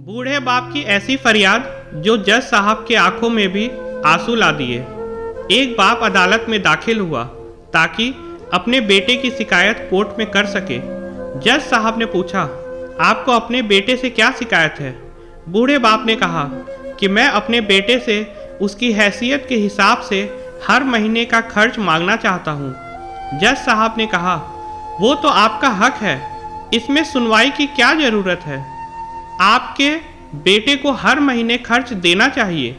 बूढ़े बाप की ऐसी फरियाद जो जज साहब के आंखों में भी आंसू ला दिए। एक बाप अदालत में दाखिल हुआ ताकि अपने बेटे की शिकायत कोर्ट में कर सके। जज साहब ने पूछा, आपको अपने बेटे से क्या शिकायत है? बूढ़े बाप ने कहा कि मैं अपने बेटे से उसकी हैसियत के हिसाब से हर महीने का खर्च मांगना चाहता हूँ। जज साहब ने कहा, वो तो आपका हक है, इसमें सुनवाई की क्या ज़रूरत है? आपके बेटे को हर महीने खर्च देना चाहिए।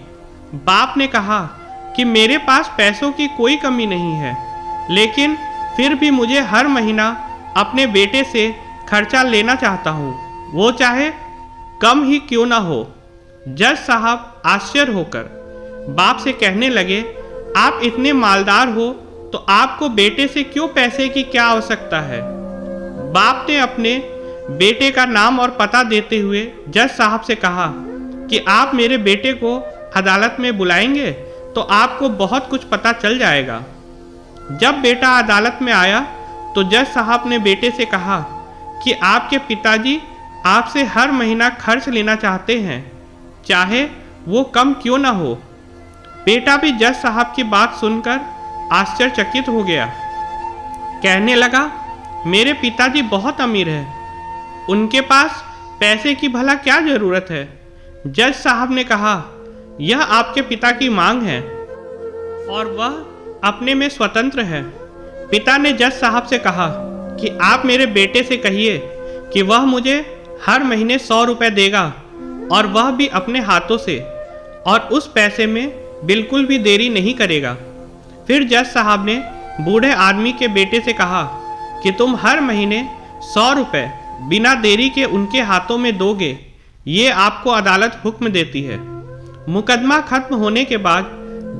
बाप ने कहा कि मेरे पास पैसों की कोई कमी नहीं है, लेकिन फिर भी मुझे हर महीना अपने बेटे से खर्चा लेना चाहता हूँ, वो चाहे कम ही क्यों ना हो। जज साहब आश्चर्य होकर बाप से कहने लगे, आप इतने मालदार हो तो आपको बेटे से क्यों पैसे की क्या आवश्यकता है? बाप ने अपने बेटे का नाम और पता देते हुए जज साहब से कहा कि आप मेरे बेटे को अदालत में बुलाएंगे तो आपको बहुत कुछ पता चल जाएगा। जब बेटा अदालत में आया तो जज साहब ने बेटे से कहा कि आपके पिताजी आपसे हर महीना खर्च लेना चाहते हैं, चाहे वो कम क्यों ना हो। बेटा भी जज साहब की बात सुनकर आश्चर्यचकित हो गया। कहने लगा, मेरे पिताजी बहुत अमीर हैं, उनके पास पैसे की भला क्या ज़रूरत है? जज साहब ने कहा, यह आपके पिता की मांग है और वह अपने में स्वतंत्र है। पिता ने जज साहब से कहा कि आप मेरे बेटे से कहिए कि वह मुझे हर महीने 100 रुपये देगा, और वह भी अपने हाथों से, और उस पैसे में बिल्कुल भी देरी नहीं करेगा। फिर जज साहब ने बूढ़े आदमी के बेटे से कहा कि तुम हर महीने 100 रुपये बिना देरी के उनके हाथों में दोगे, ये आपको अदालत हुक्म देती है। मुकदमा खत्म होने के बाद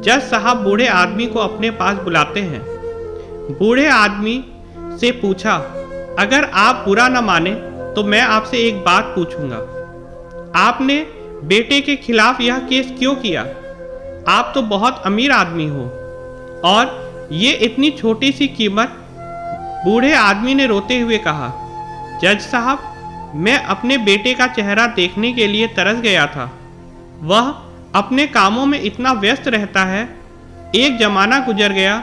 जज साहब बूढ़े आदमी को अपने पास बुलाते हैं। बूढ़े आदमी से पूछा, अगर आप बुरा न माने तो मैं आपसे एक बात पूछूंगा, आपने बेटे के खिलाफ यह केस क्यों किया? आप तो बहुत अमीर आदमी हो, और ये इतनी छोटी सी कीमत। बूढ़े आदमी ने रोते हुए कहा, जज साहब, मैं अपने बेटे का चेहरा देखने के लिए तरस गया था। वह अपने कामों में इतना व्यस्त रहता है, एक जमाना गुजर गया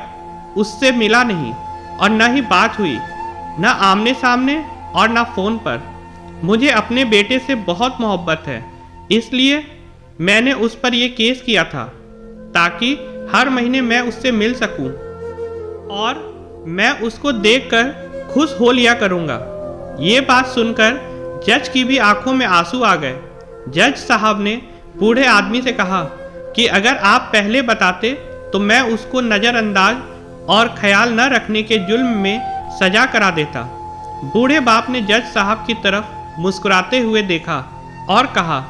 उससे मिला नहीं, और न ही बात हुई, न आमने सामने और न फ़ोन पर। मुझे अपने बेटे से बहुत मोहब्बत है, इसलिए मैंने उस पर यह केस किया था ताकि हर महीने मैं उससे मिल सकूं, और मैं उसको देखकर खुश हो लिया करूंगा। ये बात सुनकर जज की भी आंखों में आंसू आ गए। जज साहब ने बूढ़े आदमी से कहा कि अगर आप पहले बताते तो मैं उसको नज़रअंदाज और ख्याल न रखने के जुल्म में सजा करा देता। बूढ़े बाप ने जज साहब की तरफ मुस्कुराते हुए देखा और कहा,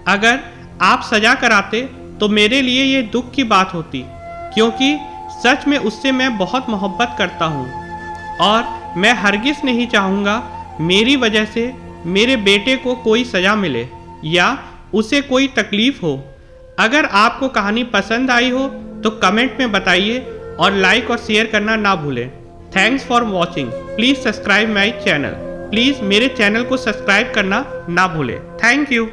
अगर आप सजा कराते तो मेरे लिए ये दुख की बात होती, क्योंकि सच में उससे मैं बहुत मोहब्बत करता हूँ, और मैं हरगिज़ नहीं चाहूँगा मेरी वजह से मेरे बेटे को कोई सज़ा मिले या उसे कोई तकलीफ़ हो। अगर आपको कहानी पसंद आई हो तो कमेंट में बताइए, और लाइक और शेयर करना ना भूलें। Thanks for watching. Please subscribe my channel. Please मेरे चैनल को सब्सक्राइब करना ना भूलें। Thank you.